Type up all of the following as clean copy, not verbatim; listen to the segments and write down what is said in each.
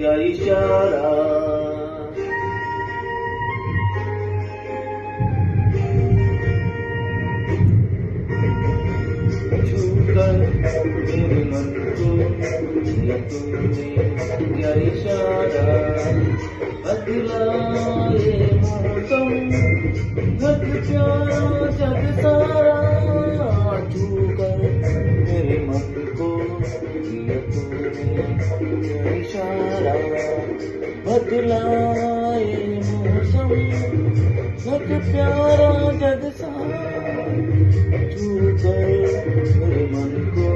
क्या इशारा, छूकर मेरे मन को किया तुमने क्या इशारा, बदला ये मौसम घट प्यारा जग सारा, छूकर मेरे मन को किया तुमने क्या इशारा, बदला ये मौसम घट प्यारा जग सारा, छूकर मेरे मन को।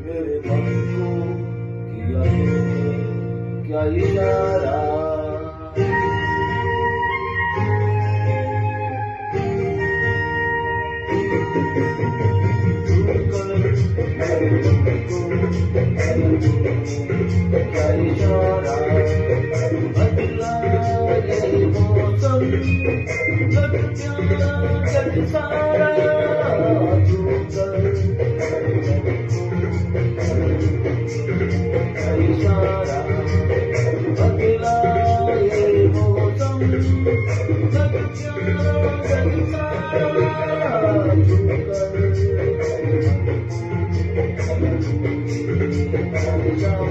मेरे मन को किया तुमने क्या इशारा, मेरे मन को किया तुमने क्या इशारा, बदला ये मौसम घट प्यारा जग सारा, इशारा, बदला ये मौसम घट प्यारा जग सारा, इशारा।